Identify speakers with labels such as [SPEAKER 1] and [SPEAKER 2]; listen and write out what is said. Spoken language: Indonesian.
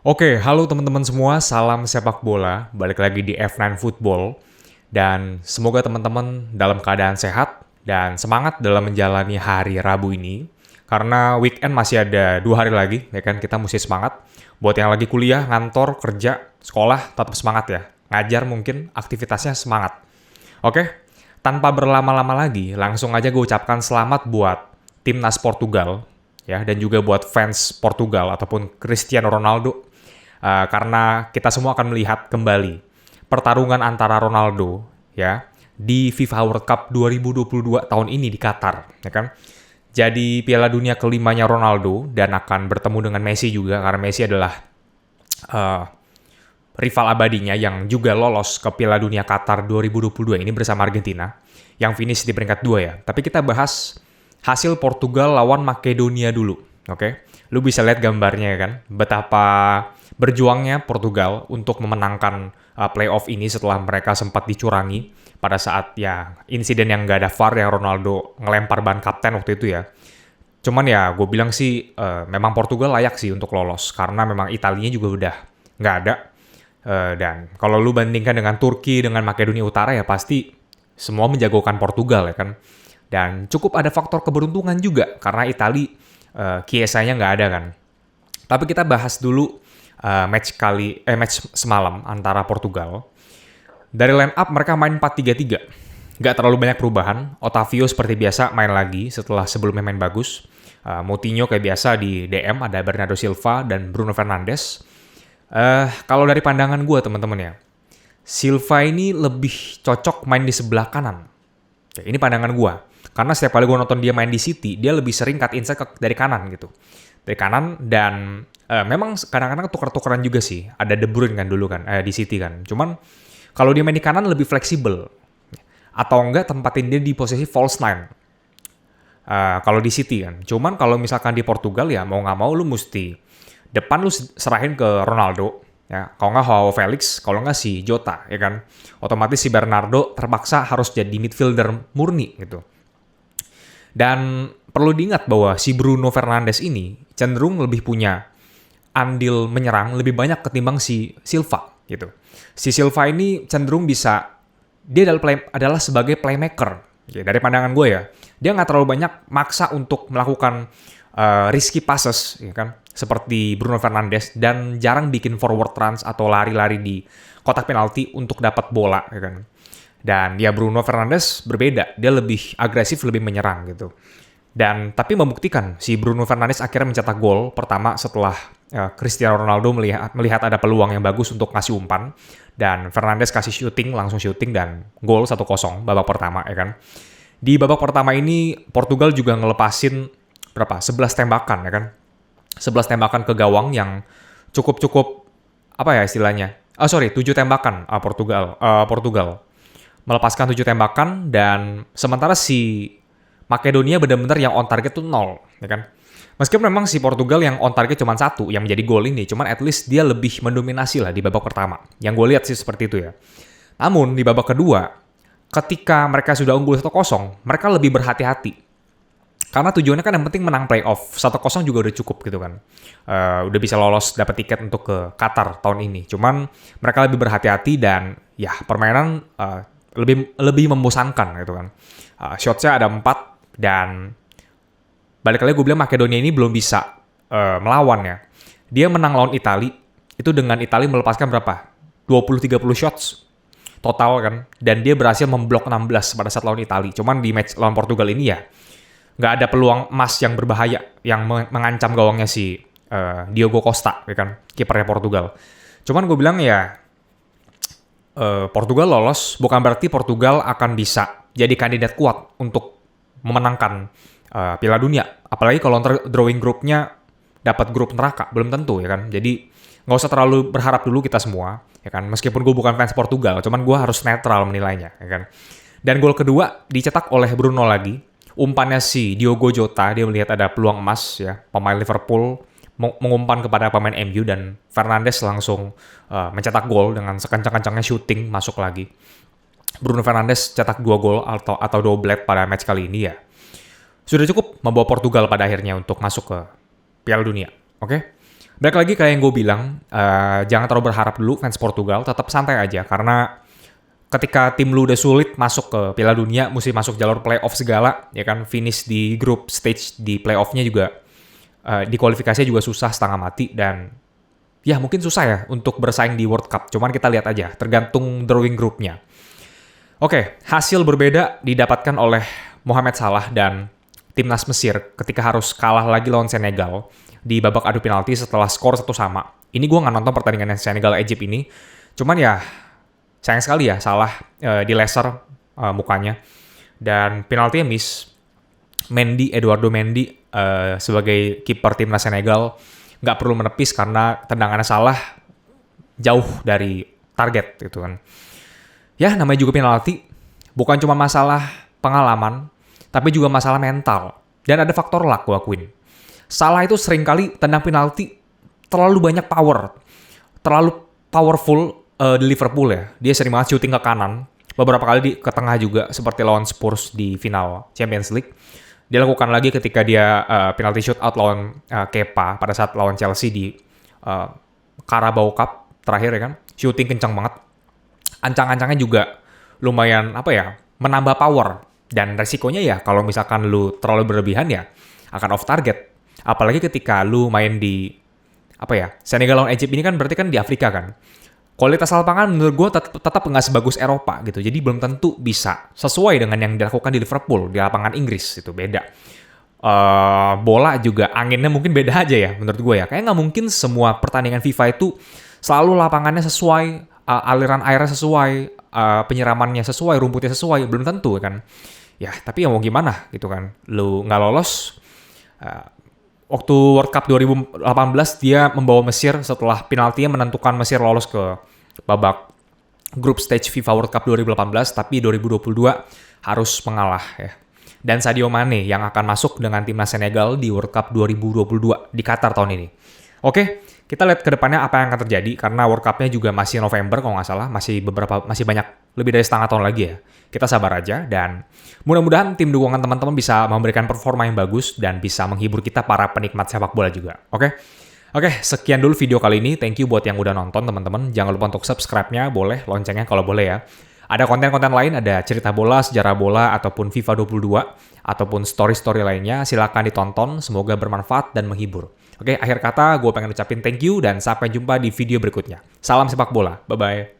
[SPEAKER 1] Oke, halo teman-teman semua, salam sepak bola. Balik lagi di F9 Football. Dan semoga teman-teman dalam keadaan sehat dan semangat dalam menjalani hari Rabu ini. Karena weekend masih ada 2 hari lagi, ya kan, kita mesti semangat. Buat yang lagi kuliah, ngantor, kerja, sekolah, tetap semangat ya. Ngajar mungkin, aktivitasnya semangat. Oke, tanpa berlama-lama lagi, langsung aja gue ucapkan selamat buat timnas Portugal, ya, dan juga buat fans Portugal ataupun Cristiano Ronaldo. Karena kita semua akan melihat kembali pertarungan antara Ronaldo ya di FIFA World Cup 2022 tahun ini di Qatar, ya kan? Jadi Piala Dunia kelimanya Ronaldo dan akan bertemu dengan Messi juga karena Messi adalah uh, rival abadinya yang juga lolos ke Piala Dunia Qatar 2022 ini bersama Argentina yang finish di peringkat 2 ya. Tapi kita bahas hasil Portugal lawan Makedonia dulu, oke? Lu bisa lihat gambarnya ya kan, betapa berjuangnya Portugal untuk memenangkan playoff ini setelah mereka sempat dicurangi pada saat ya insiden yang nggak ada VAR yang Ronaldo ngelempar ban kapten waktu itu ya. Cuman ya gue bilang sih memang Portugal layak sih untuk lolos karena memang Italinya juga udah nggak ada. Dan kalau lu bandingkan dengan Turki dengan Makedonia Utara ya pasti semua menjagokan Portugal ya kan. Dan cukup ada faktor keberuntungan juga karena Itali Chiesa-nya nggak ada kan. Tapi kita bahas dulu match semalam antara Portugal. Dari line up mereka main 4-3-3. Nggak terlalu banyak perubahan. Otavio seperti biasa main lagi setelah sebelumnya main bagus. Moutinho kayak biasa di DM ada Bernardo Silva dan Bruno Fernandes. Kalau dari pandangan gue teman-teman ya, Silva ini lebih cocok main di sebelah kanan. Ya, ini pandangan gue. Karena setiap kali gue nonton dia main di City, dia lebih sering cut inside dari kanan gitu. Dari kanan dan memang kadang-kadang tukar-tukaran juga sih. Ada De Bruyne kan dulu kan, di City kan. Cuman kalau dia main di kanan lebih fleksibel. Atau enggak tempatin dia di posisi false nine. Kalau di City kan. Cuman kalau misalkan di Portugal ya mau nggak mau lu mesti depan lu serahin ke Ronaldo. Ya, kalau nggak Joao Felix, kalau nggak si Jota, ya kan. Otomatis si Bernardo terpaksa harus jadi midfielder murni gitu. Dan perlu diingat bahwa si Bruno Fernandes ini cenderung lebih punya andil menyerang lebih banyak ketimbang si Silva gitu. Si Silva ini cenderung bisa, dia adalah sebagai playmaker. Ya, dari pandangan gue ya, dia nggak terlalu banyak maksa untuk melakukan risky passes, ya kan? Seperti Bruno Fernandes dan jarang bikin forward runs atau lari-lari di kotak penalti untuk dapat bola, ya kan? Dan ya Bruno Fernandes berbeda, dia lebih agresif, lebih menyerang gitu. Dan tapi membuktikan si Bruno Fernandes akhirnya mencetak gol pertama setelah Cristiano Ronaldo melihat ada peluang yang bagus untuk ngasih umpan dan Fernandes kasih langsung shooting dan gol 1-0 babak pertama ya kan. Di babak pertama ini Portugal juga ngelepasin 11 tembakan ya kan. 11 tembakan ke gawang yang cukup apa ya istilahnya? 7 tembakan Portugal melepaskan 7 tembakan dan sementara si Makedonia benar-benar yang on target tuh 0, ya kan? Meskipun memang si Portugal yang on target cuma 1 yang menjadi gol ini, cuman at least dia lebih mendominasi lah di babak pertama. Yang gue lihat sih seperti itu ya. Namun di babak kedua, ketika mereka sudah unggul 1-0, mereka lebih berhati-hati. Karena tujuannya kan yang penting menang playoff. 1-0 juga udah cukup gitu kan. Udah bisa lolos dapat tiket untuk ke Qatar tahun ini. Cuman mereka lebih berhati-hati dan ya permainan lebih membosankan gitu kan. Shotsnya ada 4 dan balik lagi gue bilang Makedonia ini belum bisa melawan ya. Dia menang lawan Itali itu dengan Itali melepaskan berapa? 20-30 shots total kan. Dan dia berhasil memblok 16 pada saat lawan Itali. Cuman di match lawan Portugal ini ya nggak ada peluang emas yang berbahaya yang mengancam gawangnya si Diogo Costa ya kan, kipernya Portugal. Cuman gue bilang ya Portugal lolos bukan berarti Portugal akan bisa jadi kandidat kuat untuk memenangkan Piala Dunia. Apalagi kalau drawing grupnya dapat grup neraka, belum tentu ya kan. Jadi nggak usah terlalu berharap dulu kita semua, ya kan. Meskipun gue bukan fans Portugal, cuman gue harus netral menilainya, ya kan. Dan gol kedua dicetak oleh Bruno lagi. Umpannya si Diogo Jota, dia melihat ada peluang emas ya, pemain Liverpool mengumpan kepada pemain MU dan Fernandes langsung mencetak gol dengan sekencang-kencangnya shooting masuk lagi. Bruno Fernandes cetak 2 gol atau doublet pada match kali ini ya. Sudah cukup membawa Portugal pada akhirnya untuk masuk ke Piala Dunia. Oke? Balik lagi kayak yang gue bilang, jangan terlalu berharap dulu fans Portugal, tetap santai aja. Karena ketika tim lu udah sulit masuk ke Piala Dunia, mesti masuk jalur playoff segala, ya kan, finish di group stage di playoffnya juga, di kualifikasinya juga susah setengah mati, dan ya mungkin susah ya untuk bersaing di World Cup. Cuman kita lihat aja, tergantung drawing groupnya. Oke, hasil berbeda didapatkan oleh Mohamed Salah dan timnas Mesir ketika harus kalah lagi lawan Senegal di babak adu penalti setelah skor 1-1. Ini gue nggak nonton pertandingan Senegal-Egypt ini. Cuman ya, sayang sekali ya, Salah di laser mukanya. Dan penaltinya miss. Eduardo Mendy sebagai kiper timnas Senegal nggak perlu menepis karena tendangannya Salah jauh dari target gitu kan. Ya, namanya juga penalti. Bukan cuma masalah pengalaman, tapi juga masalah mental. Dan ada faktor luck, gue akuin. Salah itu seringkali tendang penalti terlalu banyak power. Terlalu powerful di Liverpool ya. Dia sering banget shooting ke kanan. Beberapa kali ke tengah juga, seperti lawan Spurs di final Champions League. Dia lakukan lagi ketika dia penalti shootout lawan Kepa pada saat lawan Chelsea di Carabao Cup terakhir ya kan. Shooting kencang banget. Ancang-ancangnya juga lumayan menambah power. Dan resikonya ya kalau misalkan lu terlalu berlebihan ya akan off target. Apalagi ketika lu main di Senegal lawan Egypt ini kan berarti kan di Afrika kan. Kualitas lapangan menurut gue tetap nggak sebagus Eropa gitu. Jadi belum tentu bisa sesuai dengan yang dilakukan di Liverpool di lapangan Inggris, itu beda. Bola juga anginnya mungkin beda aja ya menurut gue ya. Kayaknya nggak mungkin semua pertandingan FIFA itu selalu lapangannya sesuai, aliran airnya sesuai, penyiramannya sesuai, rumputnya sesuai, belum tentu kan. Ya tapi ya mau gimana gitu kan. Lu nggak lolos. Waktu World Cup 2018 dia membawa Mesir setelah penaltinya menentukan Mesir lolos ke babak group stage FIFA World Cup 2018, tapi 2022 harus mengalah ya. Dan Sadio Mane yang akan masuk dengan timnas Senegal di World Cup 2022 di Qatar tahun ini. Oke, kita lihat ke depannya apa yang akan terjadi karena World Cup-nya juga masih November kalau nggak salah, masih banyak lebih dari setengah tahun lagi ya. Kita sabar aja dan mudah-mudahan tim dukungan teman-teman bisa memberikan performa yang bagus dan bisa menghibur kita para penikmat sepak bola juga. Oke, sekian dulu video kali ini. Thank you buat yang udah nonton teman-teman. Jangan lupa untuk subscribe-nya, boleh, loncengnya kalau boleh ya. Ada konten-konten lain, ada cerita bola, sejarah bola, ataupun FIFA 22, ataupun story-story lainnya. Silakan ditonton, semoga bermanfaat dan menghibur. Oke, akhir kata gue pengen ucapin thank you dan sampai jumpa di video berikutnya. Salam sepak bola, bye-bye.